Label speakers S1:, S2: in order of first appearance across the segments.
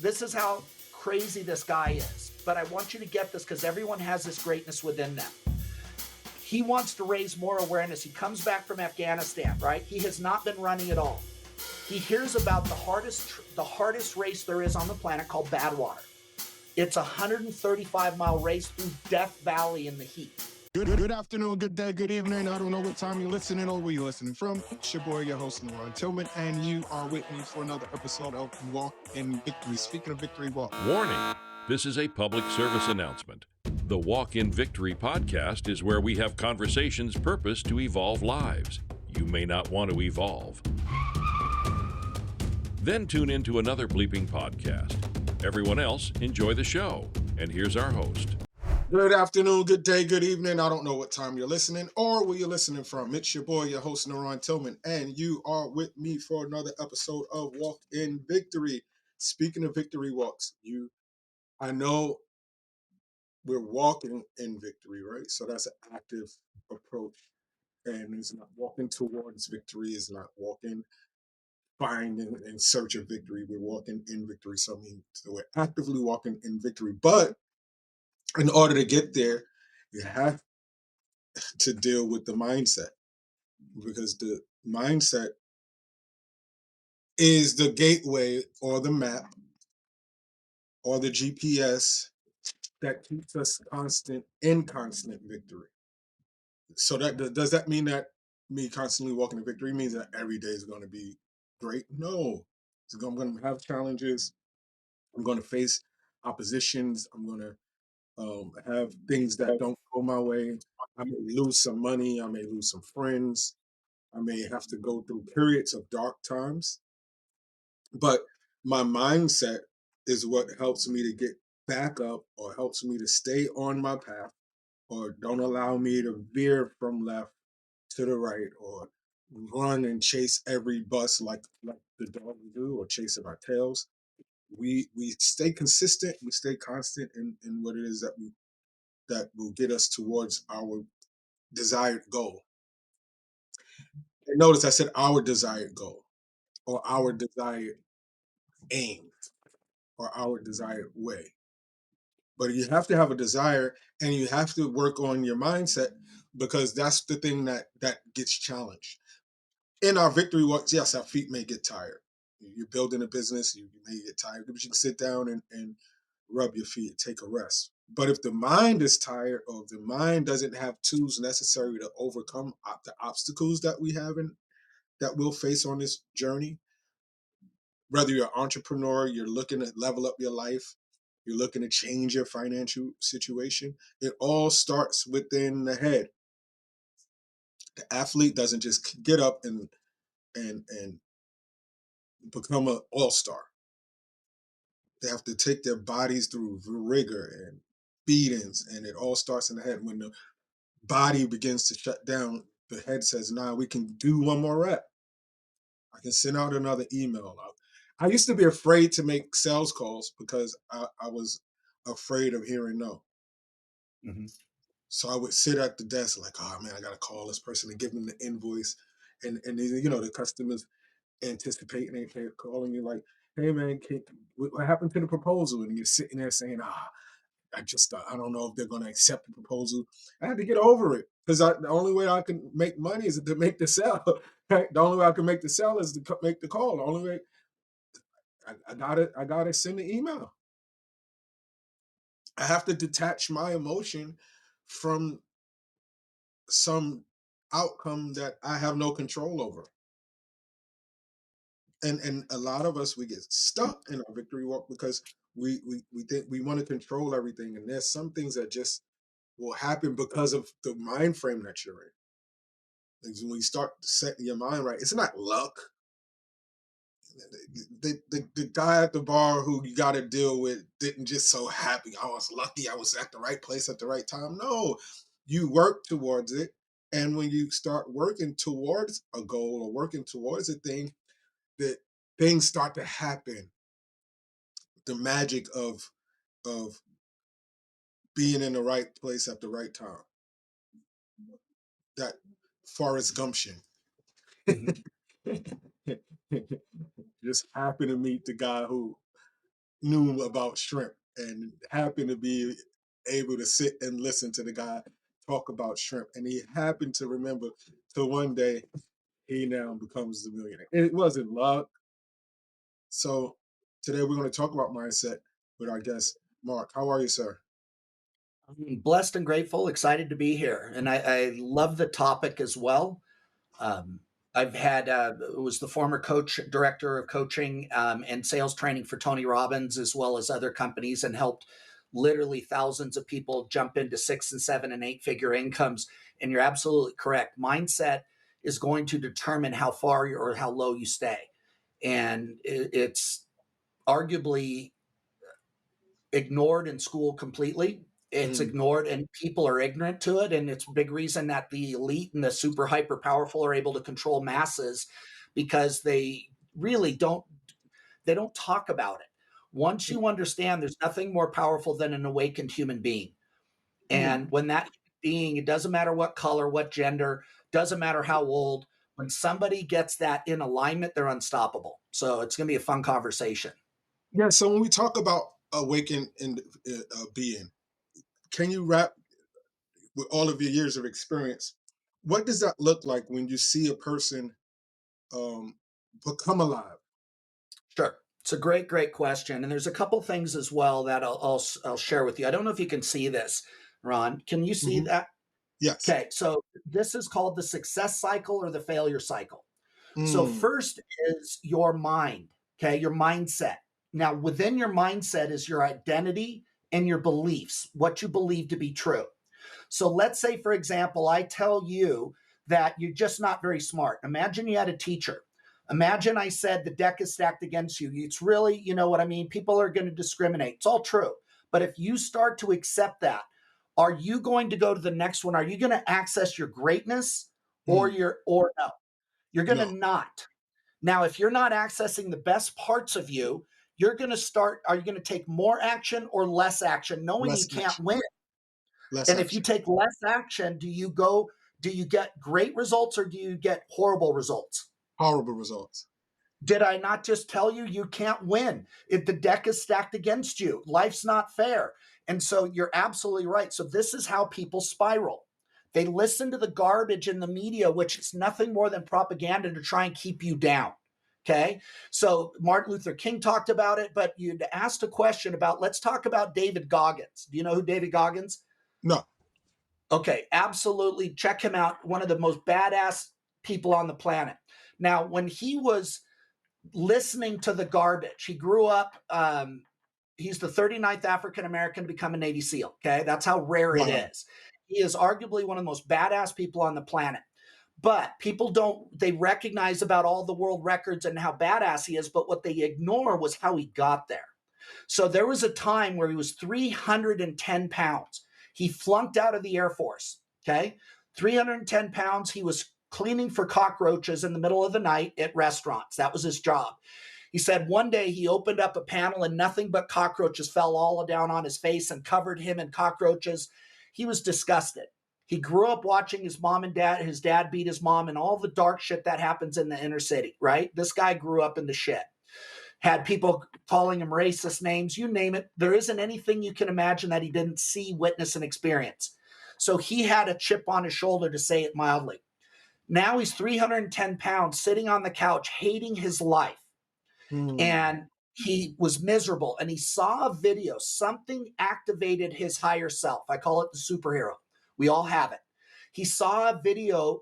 S1: This is how crazy this guy is. But I want you to get this because everyone has this greatness within them. He wants to raise more awareness. He comes back from Afghanistan, right? He has not been running at all. He hears about the hardest race there is on the planet called Badwater. It's a 135-mile race through Death Valley in the heat.
S2: Good afternoon, good day, good evening. I don't know what time you're listening or where you're listening from. It's your boy, your host, Ron Tillman, and you are with me for another episode of Walk in Victory. Speaking of victory, walk.
S3: Warning, this is a public service announcement. The Walk in Victory podcast is where we have conversations purposed to evolve lives. You may not want to evolve. Then tune into another bleeping podcast. Everyone else, enjoy the show. And here's our host.
S2: Good afternoon, good day, good evening. I don't know what time you're listening or where you're listening from. It's your boy, your host, Ron Tillman, and you are with me for another episode of Walk in Victory. Speaking of victory walks, I know we're walking in victory, right? So that's an active approach. And it's not walking towards victory, it's not walking finding in search of victory. We're walking in victory. So we're actively walking in victory. But in order to get there, you have to deal with the mindset, because the mindset is the gateway or the map or the GPS that keeps us in constant victory. So does that mean that me constantly walking in victory means that every day is going to be great? No, I'm going to have challenges. I'm going to face oppositions. I'm going to have things that don't go my way. I may lose some money. I may lose some friends. I may have to go through periods of dark times. But my mindset is what helps me to get back up, or helps me to stay on my path, or don't allow me to veer from left to the right, or run and chase every bus like the dogs do, or chasing our tails. We stay consistent, we stay constant in what it is that will get us towards our desired goal. And notice I said our desired goal, or our desired aim, or our desired way. But you have to have a desire, and you have to work on your mindset, because that's the thing that gets challenged. In our victory walks, yes, our feet may get tired. You're building a business, you may get tired, but you can sit down and rub your feet, take a rest. But if the mind is tired, or if the mind doesn't have tools necessary to overcome the obstacles that we have that we'll face on this journey, whether you're an entrepreneur, you're looking to level up your life, you're looking to change your financial situation, it all starts within the head. The athlete doesn't just get up and become an all-star. They have to take their bodies through rigor and beatings, and it all starts in the head. When the body begins to shut down, the head says, "Nah, we can do one more rep. I can send out another email." I used to be afraid to make sales calls because I was afraid of hearing no.
S1: Mm-hmm.
S2: So I would sit at the desk like, "Oh man, I got to call this person and give them the invoice," and the customers anticipating, they're calling you like, "Hey man, what happened to the proposal?" And you're sitting there saying, I don't know if they're going to accept the proposal. I had to get over it, because the only way I can make money is to make the sell. Right? The only way I can make the sell is to make the call. The only way I gotta send the email. I have to detach my emotion from some outcome that I have no control over. And a lot of us, we get stuck in our victory walk because we think we want to control everything, and there's some things that just will happen because of the mind frame that you're in. When you start setting your mind right, it's not luck. The guy at the bar who you got to deal with didn't just so happy, I was lucky I was at the right place at the right time. No, you work towards it. And when you start working towards a goal, or working towards a thing, that things start to happen. The magic of being in the right place at the right time. That Forrest Gumption. Just happened to meet the guy who knew about shrimp and happened to be able to sit and listen to the guy talk about shrimp. And he happened to remember till one day he now becomes the millionaire. It wasn't luck. So today we're going to talk about mindset with our guest, Mark. How are you, sir?
S1: I'm blessed and grateful, excited to be here. And I love the topic as well. Um, I've had, was the former director of coaching and sales training for Tony Robbins, as well as other companies, and helped literally thousands of people jump into 6 and 7 and 8 figure incomes. And you're absolutely correct. Mindset is going to determine how far or how low you stay. And it's arguably ignored in school completely. It's ignored and people are ignorant to it. And it's a big reason that the elite and the super hyper powerful are able to control masses, because they really don't talk about it. Once you understand there's nothing more powerful than an awakened human being. And when that being, it doesn't matter what color, what gender, doesn't matter how old, when somebody gets that in alignment, they're unstoppable. So it's going to be a fun conversation.
S2: Yeah. So when we talk about awakened being, can you wrap with all of your years of experience? What does that look like when you see a person become alive?
S1: Sure. It's a great question. And there's a couple things as well that I'll share with you. I don't know if you can see this, Ron. Can you see that?
S2: Yes.
S1: Okay. So this is called the success cycle or the failure cycle. So first is your mind, okay, your mindset. Now, within your mindset is your identity and your beliefs, what you believe to be true. So let's say, for example, I tell you that you're just not very smart. Imagine you had a teacher. Imagine I said the deck is stacked against you. It's really, you know what I mean? People are going to discriminate. It's all true. But if you start to accept that, are you going to go to the next one? Are you going to access your greatness or no? You're going to
S2: No.
S1: not. Now, if you're not accessing the best parts of you, you're going to start, are you going to take more action or less action, knowing you
S2: Less
S1: can't
S2: action.
S1: win?
S2: Less
S1: And if you
S2: action.
S1: take less action, do you get great results or do you get horrible results?
S2: Horrible results.
S1: Did I not just tell you you can't win? If the deck is stacked against you, life's not fair. And so you're absolutely right. So this is how people spiral. They listen to the garbage in the media, which is nothing more than propaganda to try and keep you down. Okay. So Martin Luther King talked about it, but you'd asked a question about, let's talk about David Goggins. Do you know who David Goggins?
S2: No.
S1: Okay, absolutely. Check him out. One of the most badass people on the planet. Now, when he was listening to the garbage, he grew up, he's the 39th African American to become a Navy SEAL. Okay, that's how rare it
S2: Wow.
S1: is. He is arguably one of the most badass people on the planet. But people they recognize about all the world records and how badass he is, but what they ignore was how he got there. So there was a time where he was 310 pounds. He flunked out of the Air Force. Okay. 310 pounds. He was cleaning for cockroaches in the middle of the night at restaurants. That was his job. He said one day he opened up a panel and nothing but cockroaches fell all down on his face and covered him in cockroaches. He was disgusted. He grew up watching his dad beat his mom and all the dark shit that happens in the inner city, right? This guy grew up in the shit. Had people calling him racist names, you name it. There isn't anything you can imagine that he didn't see, witness, and experience. So he had a chip on his shoulder, to say it mildly. Now he's 310 pounds, sitting on the couch, hating his life. And he was miserable. And he saw a video. Something activated his higher self. I call it the superhero. We all have it. He saw a video,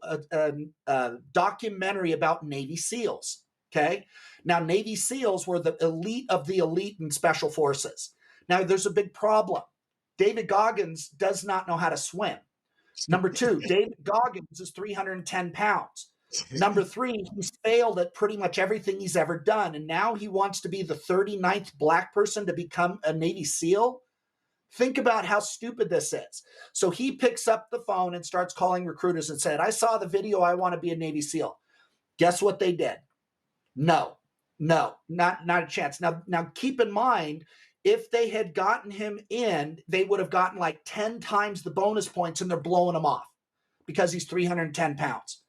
S1: a documentary about Navy SEALs. Okay. Now, Navy SEALs were the elite of the elite in special forces. Now, there's a big problem. David Goggins does not know how to swim. Number two, David Goggins is 310 pounds. Number three, he's failed at pretty much everything he's ever done. And now he wants to be the 39th Black person to become a Navy SEAL. Think about how stupid this is. So he picks up the phone and starts calling recruiters and said, I saw the video. I want to be a Navy SEAL. Guess what they did? No, not a chance. Now keep in mind, if they had gotten him in, they would have gotten like 10 times the bonus points, and they're blowing him off because he's 310 pounds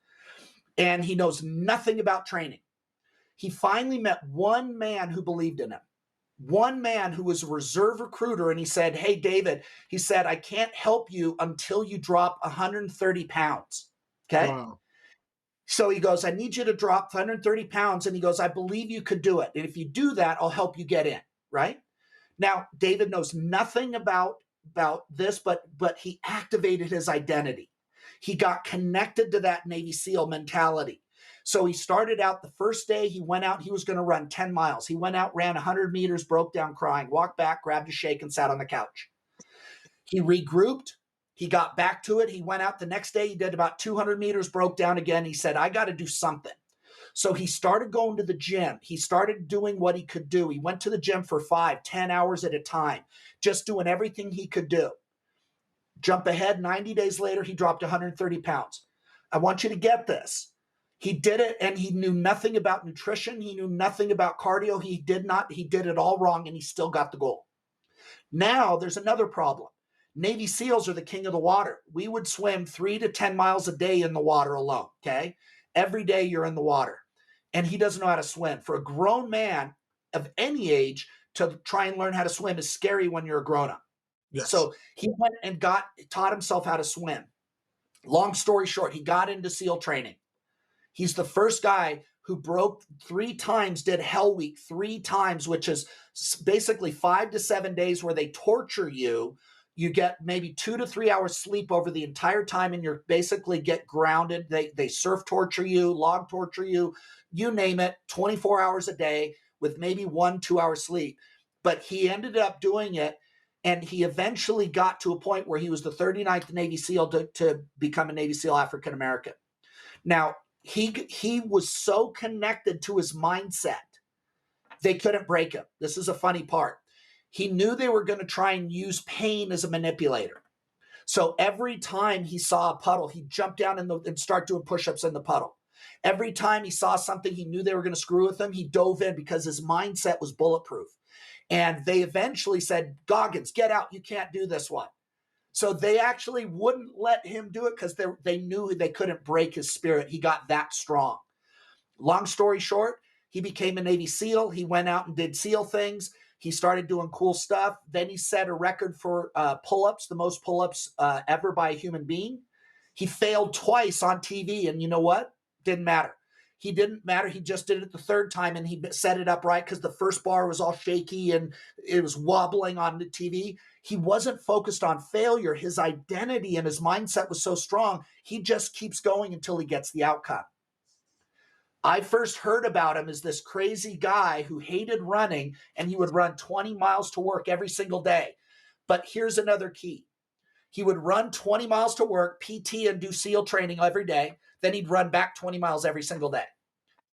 S1: and he knows nothing about training. He finally met one man who believed in him. one man who was a reserve recruiter, and he said, hey, David, he said, I can't help you until you drop 130 pounds. Okay.
S2: Wow.
S1: So he goes, I need you to drop 130 pounds. And he goes, I believe you could do it. And if you do that, I'll help you get in. Right. Now, David knows nothing about this, but he activated his identity. He got connected to that Navy SEAL mentality. So he started out the first day he went out, he was going to run 10 miles. He went out, ran 100 meters, broke down crying, walked back, grabbed a shake, and sat on the couch. He regrouped. He got back to it. He went out the next day. He did about 200 meters, broke down again. He said, I got to do something. So he started going to the gym. He started doing what he could do. He went to the gym for 5-10 hours at a time, just doing everything he could do. Jump ahead, 90 days later, he dropped 130 pounds. I want you to get this. He did it, and he knew nothing about nutrition. He knew nothing about cardio. He did it all wrong, and he still got the goal. Now there's another problem. Navy SEALs are the king of the water. We would swim 3 to 10 miles a day in the water alone, okay? Every day you're in the water. And he doesn't know how to swim. For a grown man of any age to try and learn how to swim is scary when you're a grown-up.
S2: Yes.
S1: So he went and taught himself how to swim. Long story short, he got into SEAL training. He's the first guy who broke 3 times, did Hell Week 3 times, which is basically 5 to 7 days where they torture you. You get maybe 2 to 3 hours sleep over the entire time, and you're basically get grounded. They surf torture you, log torture you, you name it, 24 hours a day with maybe 1-2 hours sleep. But he ended up doing it, and he eventually got to a point where he was the 39th Navy SEAL to become a Navy SEAL African American. Now, he was so connected to his mindset, they couldn't break him. This is a funny part. He knew they were going to try and use pain as a manipulator. So every time he saw a puddle, he'd jump down and start doing push-ups in the puddle. Every time he saw something he knew they were going to screw with him, he dove in because his mindset was bulletproof. And they eventually said, Goggins, get out. You can't do this one. So they actually wouldn't let him do it because they knew they couldn't break his spirit. He got that strong. Long story short, he became a Navy SEAL. He went out and did SEAL things. He started doing cool stuff. Then he set a record for pull-ups, the most pull-ups ever by a human being. He failed twice on TV, and you know what? Didn't matter. He didn't matter. He just did it the third time, and he set it up right because the first bar was all shaky and it was wobbling on the TV. He wasn't focused on failure. His identity and his mindset was so strong, he just keeps going until he gets the outcome. I first heard about him as this crazy guy who hated running, and he would run 20 miles to work every single day. But here's another key. He would run 20 miles to work, PT, and do SEAL training every day. Then he'd run back 20 miles every single day.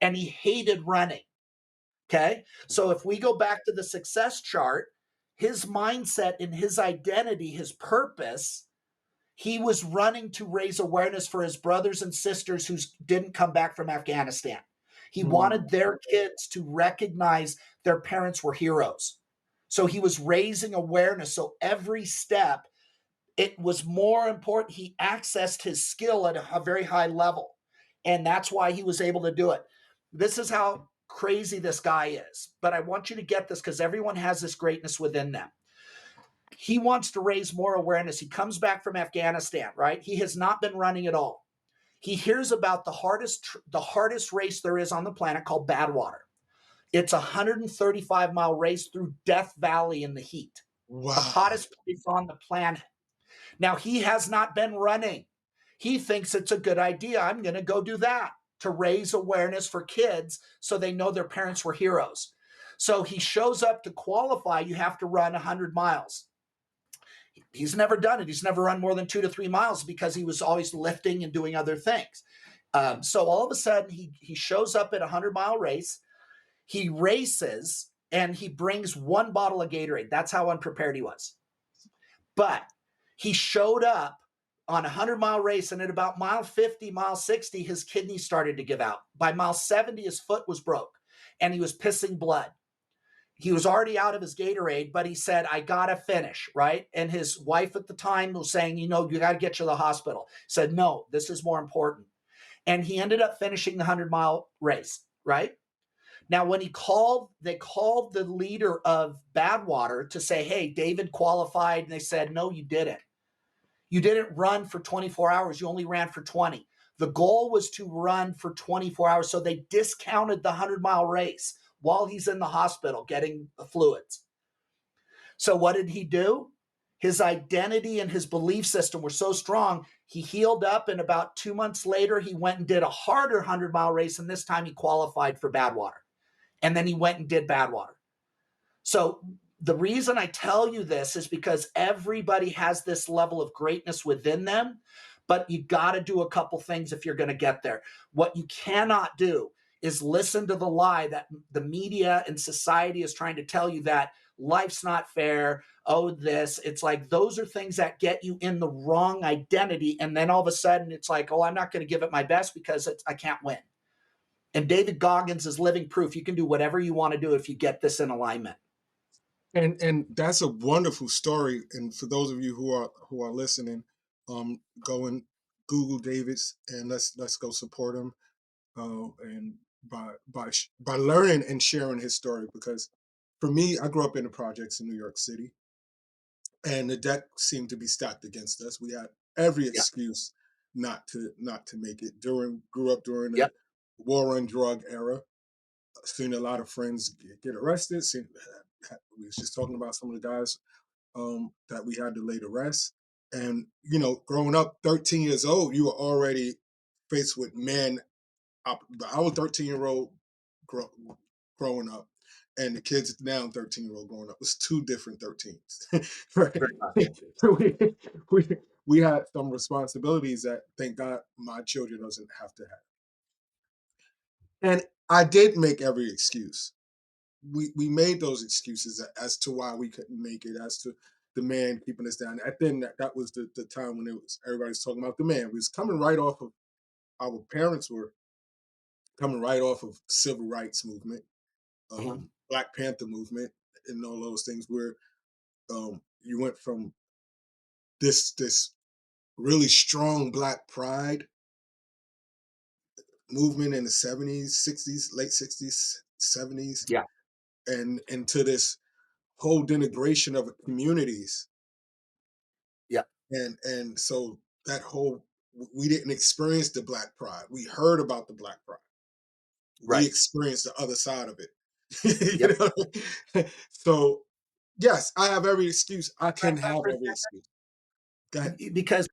S1: And he hated running. Okay? So if we go back to the success chart, his mindset and his identity, his purpose, he was running to raise awareness for his brothers and sisters who didn't come back from Afghanistan. He wanted their kids to recognize their parents were heroes. So he was raising awareness. So every step, it was more important. He accessed his skill at a very high level. And that's why he was able to do it. This is how crazy this guy is. But I want you to get this because everyone has this greatness within them. He wants to raise more awareness. He comes back from Afghanistan, right? He has not been running at all. He hears about the hardest race there is on the planet called Badwater. It's a 135-mile race through Death Valley in the heat.
S2: Wow.
S1: The hottest place on the planet. Now, he has not been running. He thinks it's a good idea. I'm going to go do that to raise awareness for kids so they know their parents were heroes. So he shows up to qualify. You have to run 100 miles. He's never done it. He's never run more than 2 to 3 miles because he was always lifting and doing other things. So all of a sudden, he shows up at a 100-mile race. He races, and he brings 1 bottle of Gatorade. That's how unprepared he was. But he showed up on a 100-mile race, and at about mile 50, mile 60, his kidneys started to give out. By mile 70, his foot was broke, and he was pissing blood. He was already out of his Gatorade, but he said, I got to finish, right? And his wife at the time was saying, you got to get you to the hospital. He said, no, this is more important. And he ended up finishing the 100-mile race, right? Now, when they called the leader of Badwater to say, hey, David qualified. And they said, no, you didn't. You didn't run for 24 hours. You only ran for 20. The goal was to run for 24 hours. So they discounted the 100-mile race while he's in the hospital getting the fluids. So what did he do? His identity and his belief system were so strong, he healed up, and about 2 months later, he went and did a harder 100-mile race, and this time he qualified for Badwater. And then he went and did Badwater. So the reason I tell you this is because everybody has this level of greatness within them, but you got to do a couple things if you're going to get there. What you cannot do is listen to the lie that the media and society is trying to tell you, that life's not fair. Oh, this. It's like those are things that get you in the wrong identity. And then all of a sudden it's like, oh, I'm not going to give it my best because I can't win. And David Goggins is living proof. You can do whatever you want to do if you get this in alignment.
S2: And that's a wonderful story. And for those of you who are listening, go and Google David's and let's go support him. And by learning and sharing his story, because for me, I grew up in the projects in New York City, and the deck seemed to be stacked against us. We had every excuse not to make it. Grew up during the war on drug era. Seen a lot of friends get arrested. We was just talking about some of the guys that we had to lay to rest. And growing up, 13 years old, you were already faced with men. I was 13-year-old growing up, and the kids now 13-year-old growing up. It was two different 13s. we had some responsibilities that, thank God, my children doesn't have to have. And I did make every excuse. We made those excuses as to why we couldn't make it, as to the man keeping us down. I think that was the time when everybody's talking about the man. We was coming right off of, our parents were coming right off of civil rights movement, Black Panther movement, and all those things, where you went from this really strong Black pride movement in the 70s, 60s, late 60s, 70s, and into this whole denigration of communities. And so that whole, we didn't experience the Black pride. We heard about the Black pride. We experienced the other side of it. So yes, I have every excuse. I can have every excuse.
S1: Because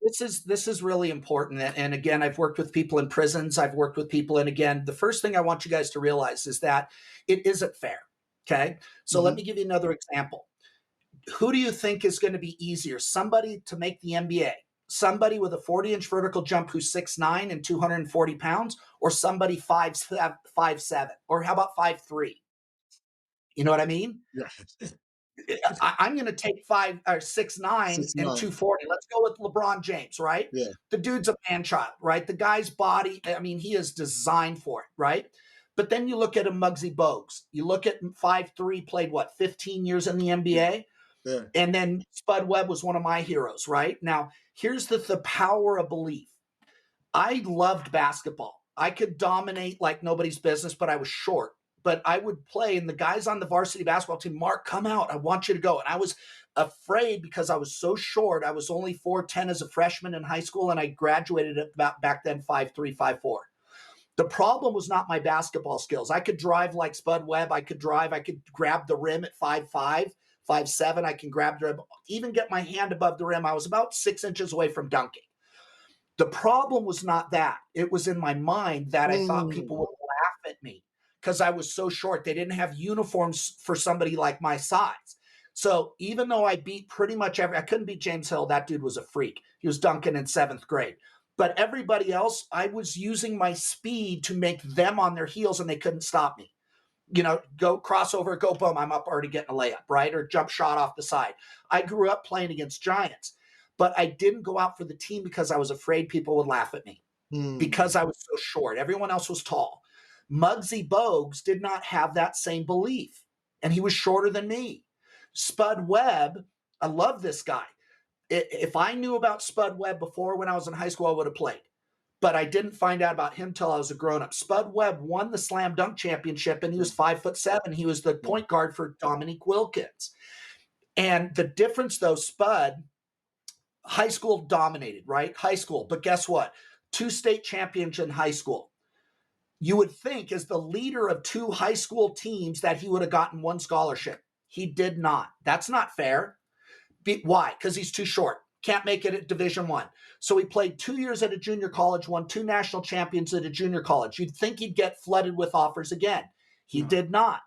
S1: this is really important. And again, I've worked with people in prisons. I've worked with people. And again, the first thing I want you guys to realize is that it isn't fair. Okay. So let me give you another example. Who do you think is going to be easier? Somebody to make the NBA, somebody with a 40-inch vertical jump who's 6'9" and 240 pounds, or somebody 5'7", or how about 5'3"? You know what I mean?
S2: Yeah.
S1: I'm going to take 6'9" and 240. Let's go with LeBron James, right?
S2: Yeah.
S1: The dude's a man child, right? The guy's body, I mean, he is designed for it, right? But then you look at a Muggsy Bogues. You look at 5'3", played 15 years in the NBA?
S2: Yeah.
S1: And then Spud Webb was one of my heroes, right? Now, here's the power of belief. I loved basketball. I could dominate like nobody's business, but I was short. But I would play, and the guys on the varsity basketball team, Mark, come out. I want you to go. And I was afraid because I was so short. I was only 4'10" as a freshman in high school, and I graduated at about back then 5'3", 5'4". The problem was not my basketball skills. I could drive like Spud Webb. I could grab the rim at 5'5", 5'7". I can grab the rim, even get my hand above the rim. I was about 6 inches away from dunking. The problem was not that. It was in my mind that I thought people would laugh at me because I was so short. They didn't have uniforms for somebody like my size. So even though I beat pretty much I couldn't beat James Hill. That dude was a freak. He was dunking in 7th grade. But everybody else, I was using my speed to make them on their heels, and they couldn't stop me. Go crossover, go boom, I'm up already getting a layup, right? Or jump shot off the side. I grew up playing against giants, but I didn't go out for the team because I was afraid people would laugh at me because I was so short. Everyone else was tall. Muggsy Bogues did not have that same belief, and he was shorter than me. Spud Webb, I love this guy. If I knew about Spud Webb before when I was in high school, I would have played. but I didn't find out about him till I was a grown up. Spud Webb won the slam dunk championship, and he was 5'7". He was the point guard for Dominique Wilkins. And the difference, though, Spud, high school dominated, right? High school. But guess what? 2 state champions in high school. You would think, as the leader of 2 high school teams, that he would have gotten 1 scholarship. He did not. That's not fair. Why? Because he's too short. Can't make it at Division I. So he played 2 years at a junior college, won 2 national champions at a junior college. You'd think he'd get flooded with offers again. He did not.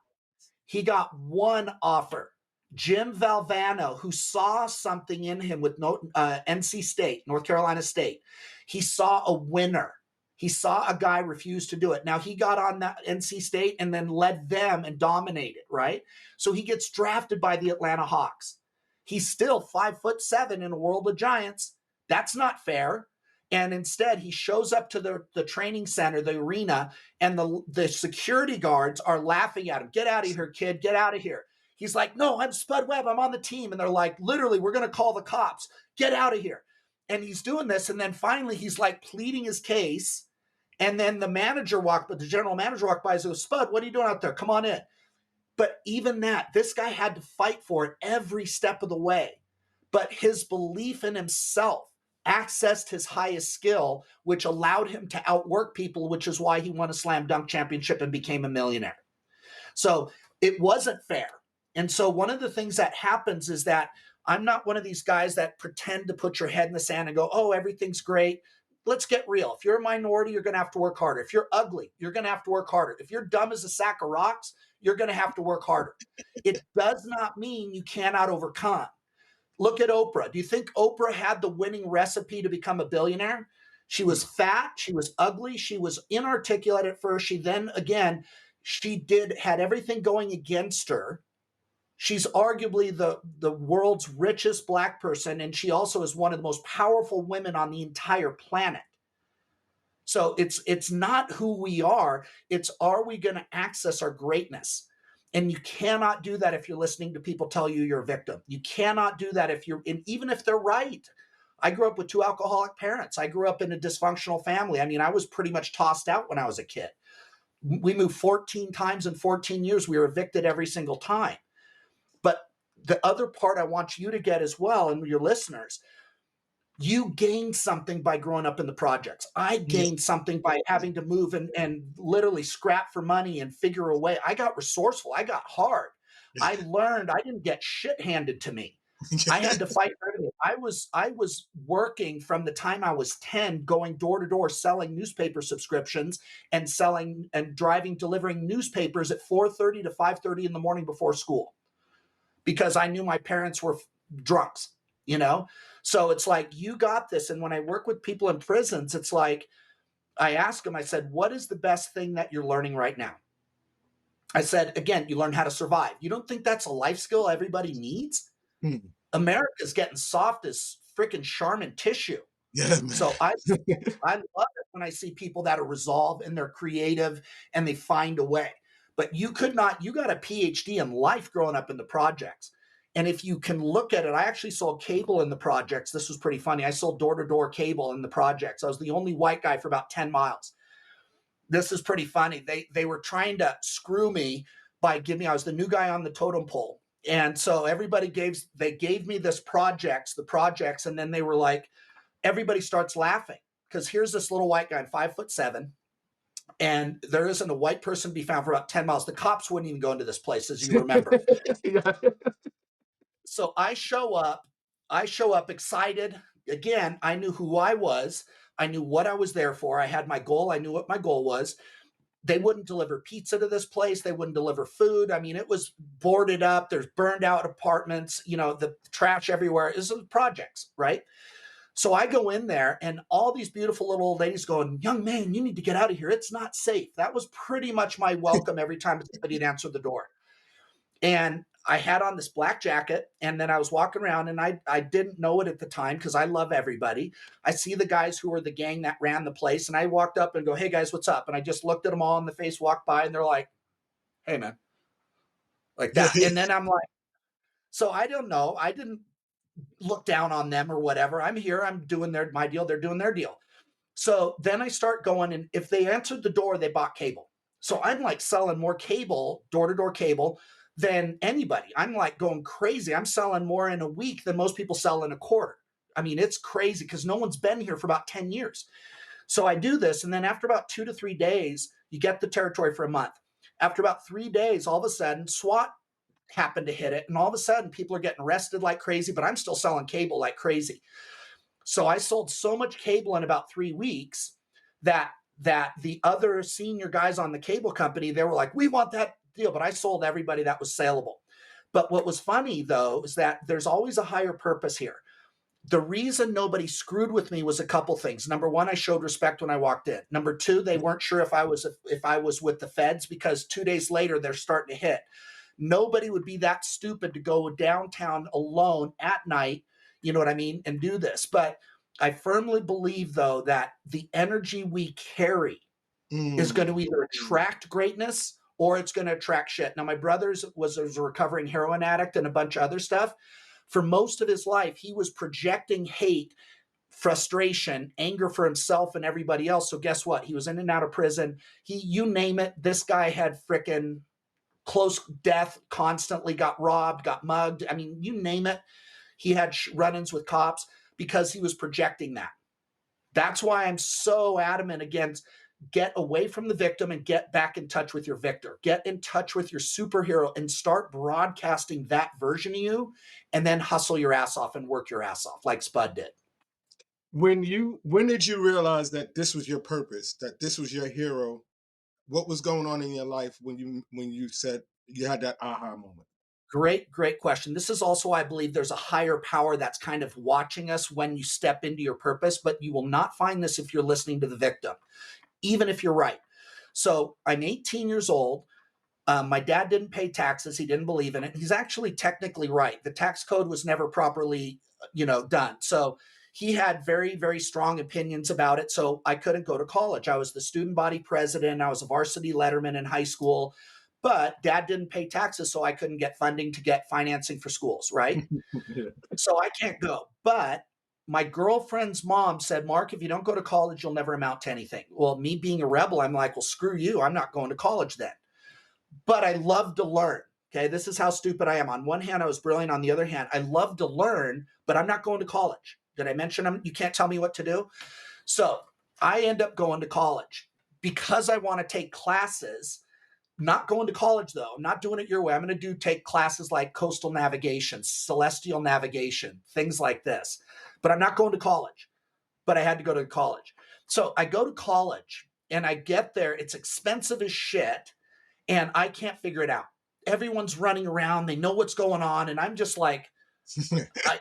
S1: He got 1 offer. Jim Valvano, who saw something in him with NC State, North Carolina State. He saw a winner. He saw a guy refuse to do it. Now, he got on that NC State and then led them and dominated, right? So he gets drafted by the Atlanta Hawks. He's still 5'7" in a world of giants. That's not fair. And instead, he shows up to the training center, the arena, and the security guards are laughing at him. Get out of here, kid. Get out of here. He's like, no, I'm Spud Webb. I'm on the team. And they're like, literally, we're going to call the cops. Get out of here. And he's doing this. And then finally, he's like pleading his case. And then the general manager walked by and goes, Spud, what are you doing out there? Come on in. But even that, this guy had to fight for it every step of the way. But his belief in himself accessed his highest skill, which allowed him to outwork people, which is why he won a slam dunk championship and became a millionaire. So it wasn't fair. And so one of the things that happens is that I'm not one of these guys that pretend to put your head in the sand and go, oh, everything's great. Let's get real. If you're a minority, you're going to have to work harder. If you're ugly, you're going to have to work harder. If you're dumb as a sack of rocks, you're going to have to work harder. It does not mean you cannot overcome. Look at Oprah. Do you think Oprah had the winning recipe to become a billionaire? She was fat. She was ugly. She was inarticulate at first. She then, again, had everything going against her. She's arguably the world's richest Black person, and she also is one of the most powerful women on the entire planet. So it's not who we are. It's, are we going to access our greatness? And you cannot do that if you're listening to people tell you you're a victim. You cannot do that even if they're right. I grew up with 2 alcoholic parents. I grew up in a dysfunctional family. I mean, I was pretty much tossed out when I was a kid. We moved 14 times in 14 years. We were evicted every single time. But the other part I want you to get as well, and your listeners, you gained something by growing up in the projects. I gained something by having to move and literally scrap for money and figure a way. I got resourceful. I got hard. I learned. I didn't get shit handed to me. I had to fight for everything. I was working from the time I was 10, going door to door, selling newspaper subscriptions and delivering newspapers at 4:30 to 5:30 in the morning before school, because I knew my parents were drunks, So it's like, you got this. And when I work with people in prisons, it's like, I ask them, I said, what is the best thing that you're learning right now? I said, again, you learn how to survive. You don't think that's a life skill everybody needs? America's getting soft as freaking Charmin tissue.
S2: Yeah, man.
S1: So I love it when I see people that are resolved and they're creative and they find a way. But you got a PhD in life growing up in the projects. And if you can look at it, I actually sold cable in the projects. This was pretty funny. I sold door-to-door cable in the projects. I was the only white guy for about 10 miles. This is pretty funny. They were trying to screw me by I was the new guy on the totem pole. And so they gave me the projects, and then they were like, everybody starts laughing because here's this little white guy, 5'7", and there isn't a white person to be found for about 10 miles. The cops wouldn't even go into this place, as you remember. So I show up excited. Again, I knew who I was. I knew what I was there for. I had my goal. I knew what my goal was. They wouldn't deliver pizza to this place. They wouldn't deliver food. I mean, it was boarded up. There's burned out apartments, the trash everywhere. This is projects, right? So I go in there and all these beautiful little old ladies going, young man, you need to get out of here. It's not safe. That was pretty much my welcome every time somebody had answered the door. And I had on this black jacket, and then I was walking around, and I didn't know it at the time because I love everybody. I see the guys who were the gang that ran the place, and I walked up and go, hey, guys, what's up? And I just looked at them all in the face, walked by, and they're like, hey, man, like that. And then I'm like, so I don't know. I didn't look down on them or whatever. I'm here. I'm doing my deal. They're doing their deal. So then I start going, and if they answered the door, they bought cable. So I'm like selling more cable, door-to-door cable, than anybody. I'm like going crazy. I'm selling more in a week than most people sell in a quarter. I mean, it's crazy because no one's been here for about 10 years. So I do this, and then after about 2 to 3 days, you get the territory for a month. After about 3 days, all of a sudden, SWAT happened to hit it, and all of a sudden, people are getting arrested like crazy, but I'm still selling cable like crazy. So I sold so much cable in about 3 weeks that the other senior guys on the cable company, they were like, we want that deal, but I sold everybody that was saleable. But what was funny, though, is that there's always a higher purpose here. The reason nobody screwed with me was a couple things. Number one, I showed respect when I walked in. Number two, they weren't sure if I was with the feds, because 2 days later they're starting to hit. Nobody would be that stupid to go downtown alone at night, you know what I mean, and do this. But I firmly believe, though, that the energy we carry is going to either attract greatness or it's going to attract shit. Now, my brother was a recovering heroin addict and a bunch of other stuff. For most of his life, he was projecting hate, frustration, anger for himself and everybody else. So guess what? He was in and out of prison. You name it, this guy had frickin' close death, constantly got robbed, got mugged. I mean, you name it. He had run-ins with cops because he was projecting that. That's why I'm so adamant against get away from the victim and get back in touch with your victor. Get in touch with your superhero and start broadcasting that version of you, and then hustle your ass off and work your ass off like Spud did.
S2: When did you realize that this was your purpose, that this was your hero? What was going on in your life when you said you had that aha moment?
S1: Great question. This is also, I believe, there's a higher power that's kind of watching us when you step into your purpose, but you will not find this if you're listening to the victim, even if you're right. So I'm 18 years old. My dad didn't pay taxes. He didn't believe in it. He's actually technically right. The tax code was never properly, done. So he had very, very strong opinions about it. So I couldn't go to college. I was the student body president. I was a varsity letterman in high school, but dad didn't pay taxes. So I couldn't get funding to get financing for schools. Right.
S2: Yeah.
S1: So I can't go. But my girlfriend's mom said, Mark, if you don't go to college, you'll never amount to anything. Well, me being a rebel, I'm like, well, screw you. I'm not going to college then. But I love to learn. Okay. This is how stupid I am. On one hand, I was brilliant. On the other hand, I love to learn, but I'm not going to college. Did I mention you can't tell me what to do? So I end up going to college because I want to take classes. Not going to college, though. I'm not doing it your way. I'm going to take classes like coastal navigation, celestial navigation, things like this. But I'm not going to college. But I had to go to college. So I go to college and I get there. It's expensive as shit. And I can't figure it out. Everyone's running around. They know what's going on. And I'm just like, I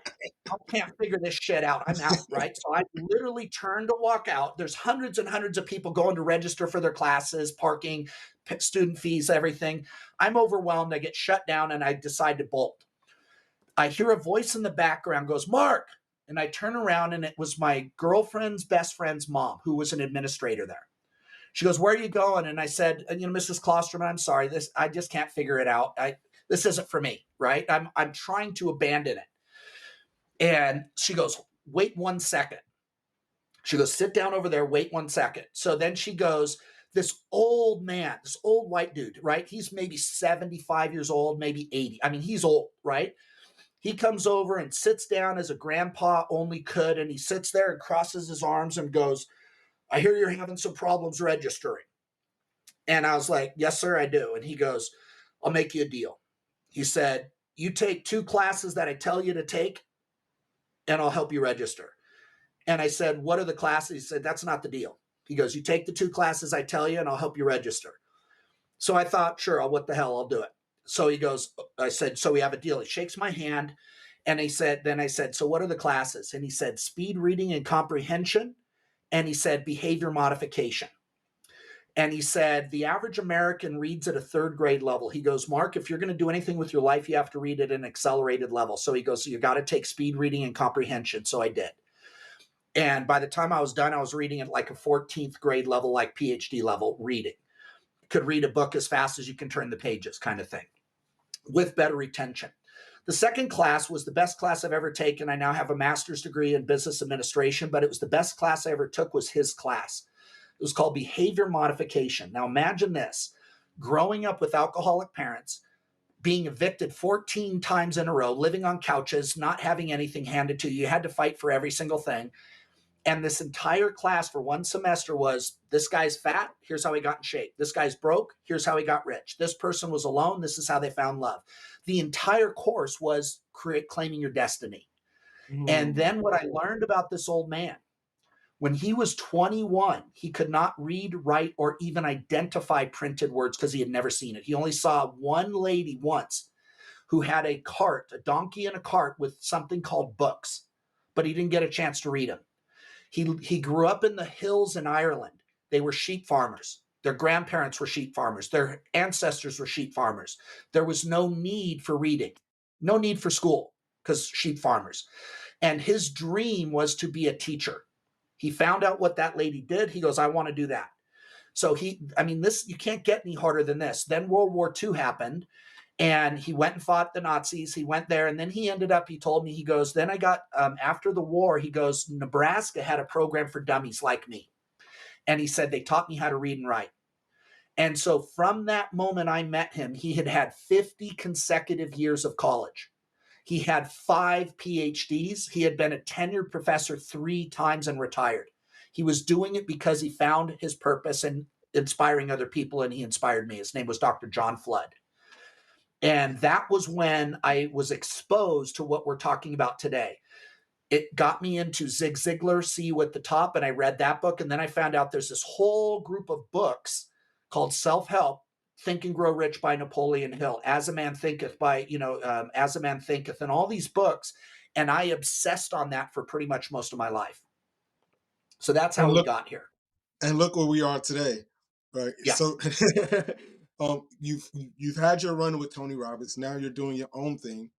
S1: can't figure this shit out. I'm out, right? So I literally turn to walk out. There's hundreds and hundreds of people going to register for their classes, parking, student fees, everything. I'm overwhelmed. I get shut down and I decide to bolt. I hear a voice in the background goes, Mark. And I turn around and it was my girlfriend's best friend's mom, who was an administrator there. She goes, where are you going? And I said, Mrs. Klosterman, I'm sorry. I just can't figure it out. This isn't for me, right? I'm trying to abandon it. And she goes, wait 1 second. She goes, sit down over there, wait 1 second. So then she goes, this old man, this old white dude, right? He's maybe 75 years old, maybe 80. I mean, he's old, right? He comes over and sits down as a grandpa only could. And he sits there and crosses his arms and goes, I hear you're having some problems registering. And I was like, yes, sir, I do. And he goes, I'll make you a deal. He said, you take 2 classes that I tell you to take, and I'll help you register. And I said, what are the classes? He said, that's not the deal. He goes, you take the 2 classes I tell you, and I'll help you register. So I thought, sure, what the hell, I'll do it. So he goes, I said, so we have a deal. He shakes my hand, and I said, so what are the classes? And he said, speed reading and comprehension. And he said, behavior modification. And he said, the average American reads at a 3rd grade level. He goes, Mark, if you're going to do anything with your life, you have to read at an accelerated level. So he goes, so you got to take speed reading and comprehension. So I did. And by the time I was done, I was reading at like a 14th grade level, like PhD level reading. Could read a book as fast as you can turn the pages kind of thing with better retention. The second class was the best class I've ever taken. I now have a master's degree in business administration, but it was the best class I ever took was his class. It was called behavior modification. Now imagine this, growing up with alcoholic parents, being evicted 14 times in a row, living on couches, not having anything handed to you. You had to fight for every single thing. And this entire class for one semester was, this guy's fat, here's how he got in shape. This guy's broke, here's how he got rich. This person was alone, this is how they found love. The entire course was claiming your destiny. And then what I learned about this old man, when he was 21, he could not read, write, or even identify printed words because he had never seen it. He only saw one lady once who had a cart, a donkey in a cart with something called books, but he didn't get a chance to read them. He grew up in the hills in Ireland. They were sheep farmers. Their grandparents were sheep farmers. Their ancestors were sheep farmers. There was no need for reading, no need for school because sheep farmers. And his dream was to be a teacher. He found out what that lady did. He goes, I want to do that. So this, you can't get any harder than this. Then World War II happened. And he went and fought the Nazis. He went there. And then he told me, he goes, then I got, after the war, he goes, Nebraska had a program for dummies like me. And he said, they taught me how to read and write. And so from that moment I met him, he had had 50 consecutive years of college. He had 5 PhDs. He had been a tenured professor 3 times and retired. He was doing it because he found his purpose and inspiring other people. And he inspired me. His name was Dr. John Flood. And that was when I was exposed to what we're talking about today. It got me into Zig Ziglar, See You at the Top, and I read that book. And then I found out there's this whole group of books called Self-Help, Think and Grow Rich by Napoleon Hill, As a Man Thinketh by, As a Man Thinketh, and all these books. And I obsessed on that for pretty much most of my life. So that's how we got here.
S2: And look where we are today, right?
S1: Yeah.
S2: So you've had your run with Tony Robbins. Now you're doing your own thing,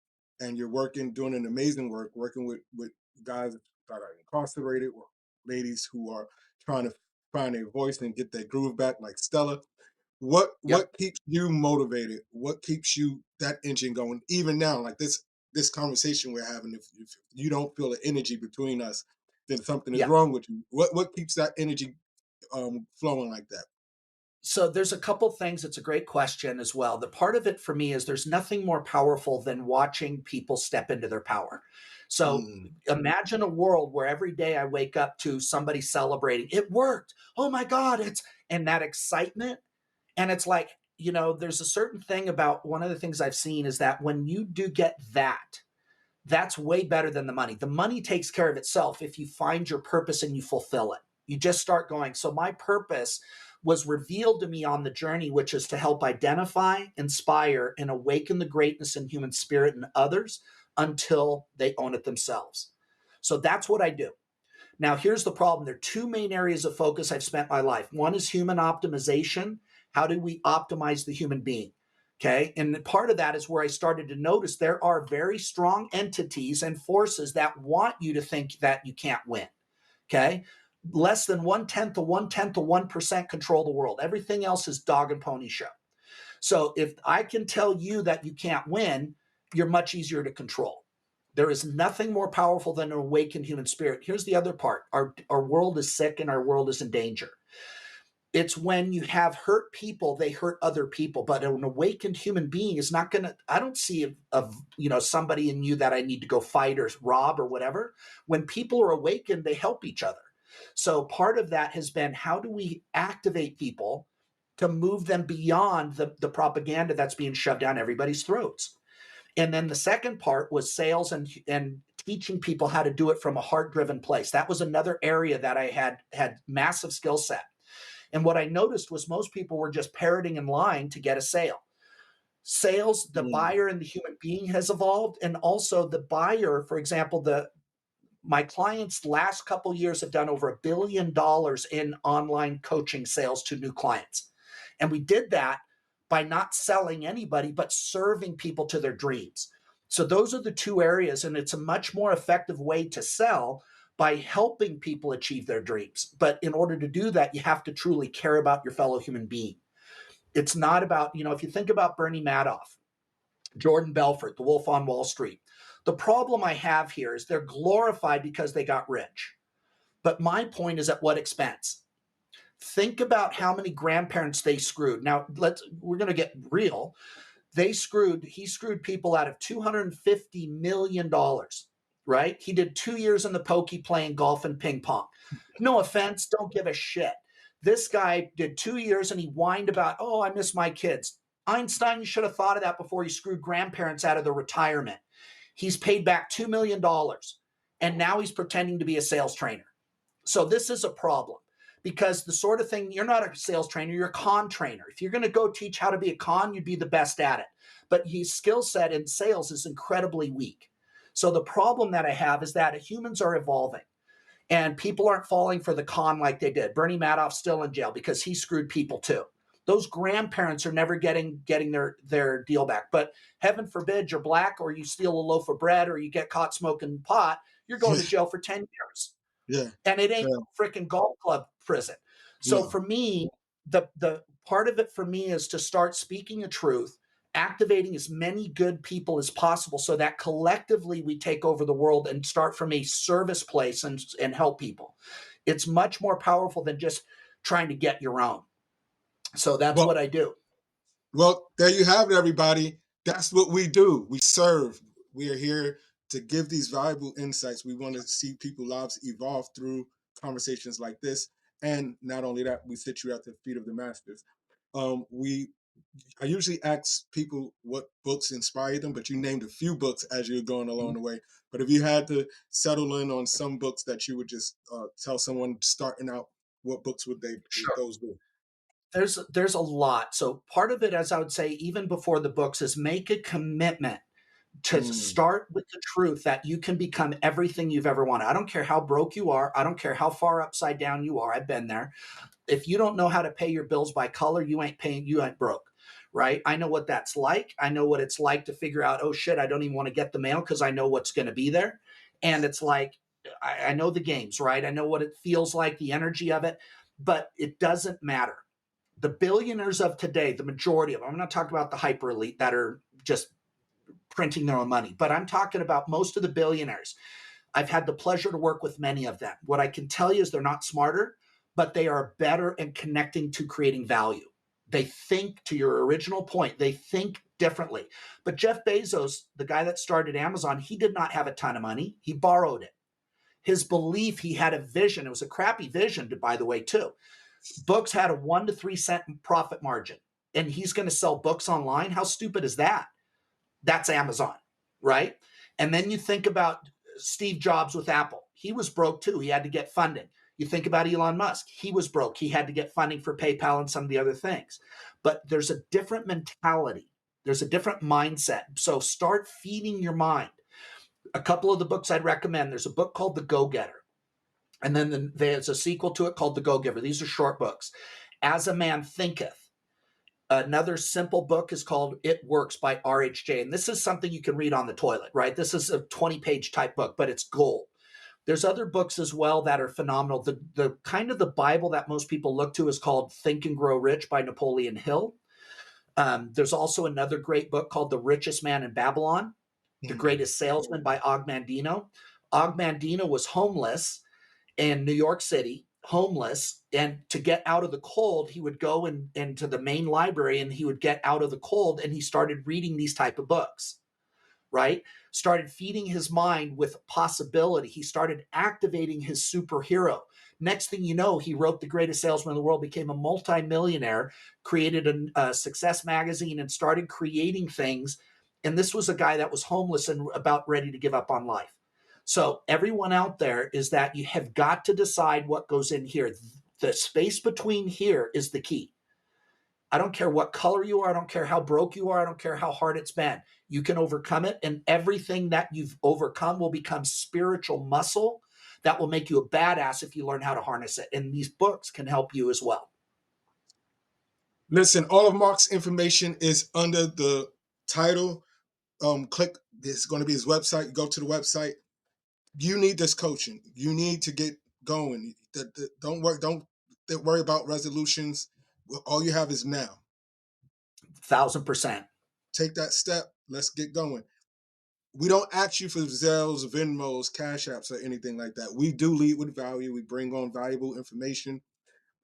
S2: and you're doing an amazing work, working with guys that are incarcerated, or ladies who are trying to find their voice and get their groove back, like Stella. What keeps you motivated? What keeps you that engine going? Even now, like this conversation we're having, if you don't feel the energy between us, then something is wrong with you. What keeps that energy flowing like that?
S1: So there's a couple things. It's a great question as well. The part of it for me is there's nothing more powerful than watching people step into their power. So imagine a world where every day I wake up to somebody celebrating. It worked. Oh my God. And that excitement. And it's like, there's a certain thing about, one of the things I've seen is that when you do get that, that's way better than the money. The money takes care of itself if you find your purpose and you fulfill it. You just start going. So my purpose was revealed to me on the journey, which is to help identify, inspire, and awaken the greatness in human spirit in others until they own it themselves. So that's what I do. Now, here's the problem. There are 2 main areas of focus I've spent my life. One is human optimization. How do we optimize the human being? Okay. And part of that is where I started to notice there are very strong entities and forces that want you to think that you can't win. Okay. Less than 1/10 of 1% control the world. Everything else is dog and pony show. So if I can tell you that you can't win, you're much easier to control. There is nothing more powerful than an awakened human spirit. Here's the other part. Our world is sick and our world is in danger. It's when you have hurt people, they hurt other people. But an awakened human being is not going to, I don't see somebody in you that I need to go fight or rob or whatever. When people are awakened, they help each other. So part of that has been, how do we activate people to move them beyond the propaganda that's being shoved down everybody's throats? And then the second part was sales and teaching people how to do it from a heart-driven place. That was another area that I had massive skill set. And what I noticed was most people were just parroting and lying to get a sale. Sales, the buyer and the human being has evolved. And also the buyer, for example, my clients last couple of years have done over $1 billion in online coaching sales to new clients. And we did that by not selling anybody, but serving people to their dreams. So those are the 2 areas. And it's a much more effective way to sell by helping people achieve their dreams. But in order to do that, you have to truly care about your fellow human being. It's not about, if you think about Bernie Madoff, Jordan Belfort, the Wolf on Wall Street. The problem I have here is they're glorified because they got rich. But my point is, at what expense? Think about how many grandparents they screwed. Now, we're going to get real. He screwed people out of $250 million, right? He did 2 years in the pokey playing golf and ping pong. No offense, don't give a shit. This guy did 2 years and he whined about, oh, I miss my kids. Einstein, you should have thought of that before you screwed grandparents out of their retirement. He's paid back $2 million and now he's pretending to be a sales trainer. So this is a problem because the sort of thing, you're not a sales trainer, you're a con trainer. If you're going to go teach how to be a con, you'd be the best at it. But his skill set in sales is incredibly weak. So the problem that I have is that humans are evolving and people aren't falling for the con like they did. Bernie Madoff's still in jail because he screwed people too. Those grandparents are never getting their deal back. But heaven forbid you're black or you steal a loaf of bread or you get caught smoking pot, you're going to jail for 10 years.
S2: Yeah.
S1: And it ain't a freaking golf club prison. So for me, the part of it for me is to start speaking the truth, activating as many good people as possible so that collectively we take over the world and start from a service place and help people. It's much more powerful than just trying to get your own. So that's what I do.
S2: Well, there you have it, everybody. That's what we do. We serve. We are here to give these valuable insights. We want to see people's lives evolve through conversations like this. And not only that, we sit you at the feet of the masters. I usually ask people what books inspire them, but you named a few books as you're going along the way. But if you had to settle in on some books that you would just tell someone starting out, what books would those be?
S1: There's a lot. So part of it, as I would say, even before the books, is make a commitment to start with the truth that you can become everything you've ever wanted. I don't care how broke you are. I don't care how far upside down you are. I've been there. If you don't know how to pay your bills by color, you ain't broke, right? I know what that's like. I know what it's like to figure out, oh shit, I don't even want to get the mail because I know what's going to be there. And it's like, I know the games, right? I know what it feels like, the energy of it, but it doesn't matter. The billionaires of today, the majority of them, I'm not talking about the hyper elite that are just printing their own money, but I'm talking about most of the billionaires. I've had the pleasure to work with many of them. What I can tell you is they're not smarter, but they are better in connecting to creating value. They think, to your original point, they think differently. But Jeff Bezos, the guy that started Amazon, he did not have a ton of money. He borrowed it. His belief, he had a vision. It was a crappy vision, by the way, too. Books had a 1 to 3 cent profit margin, and he's going to sell books online. How stupid is that? That's Amazon, right? And then you think about Steve Jobs with Apple. He was broke too. He had to get funding. You think about Elon Musk. He was broke. He had to get funding for PayPal and some of the other things. But there's a different mentality. There's a different mindset. So start feeding your mind. A couple of the books I'd recommend. There's a book called The Go-Getter. And then there's a sequel to it called The Go-Giver. These are short books. As a Man Thinketh. Another simple book is called It Works by RHJ. And this is something you can read on the toilet, right? This is a 20-page type book, but it's gold. There's other books as well that are phenomenal. The kind of the Bible that most people look to is called Think and Grow Rich by Napoleon Hill. There's also another great book called The Richest Man in Babylon, The Greatest Salesman by Og Mandino. Og Mandino was homeless in New York City, homeless, and to get out of the cold, he would go into the main library and he would get out of the cold, and he started reading these type of books, right? Started feeding his mind with possibility. He started activating his superhero. Next thing you know, he wrote The Greatest Salesman in the World, became a multimillionaire, created a success magazine, and started creating things. And this was a guy that was homeless and about ready to give up on life. So everyone out there is that you have got to decide what goes in here. The space between here is the key. I don't care what color you are. I don't care how broke you are. I don't care how hard it's been. You can overcome it, and everything that you've overcome will become spiritual muscle that will make you a badass if you learn how to harness it. And these books can help you as well.
S2: Listen, all of Mark's information is under the title. Click, it's going to be his website. You go to the website. You need this coaching. You need to get going. Don't worry about resolutions. All you have is now.
S1: 1,000%.
S2: Take that step. let's get going. We don't ask you for Zells, Venmos, Cash Apps, or anything like that. We do lead with value. We bring on valuable information.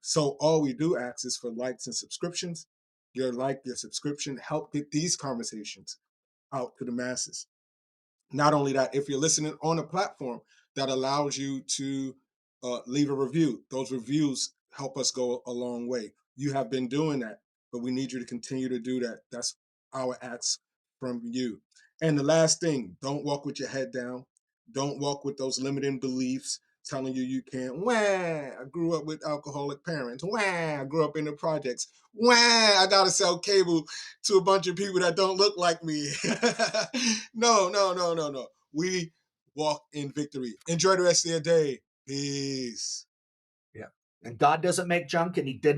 S2: So all we do ask is for likes and subscriptions. Your like, your subscription help get these conversations out to the masses. Not only that, if you're listening on a platform that allows you to leave a review, those reviews help us go a long way. You have been doing that, but we need you to continue to do that. That's our ask from you. And the last thing, don't walk with your head down. Don't walk with those limiting beliefs telling you can't. Wah, I grew up with alcoholic parents. Wah, I grew up in the projects. Wah, I got to sell cable to a bunch of people that don't look like me. No. We walk in victory. Enjoy the rest of your day. Peace.
S1: Yeah. And God doesn't make junk, and he didn't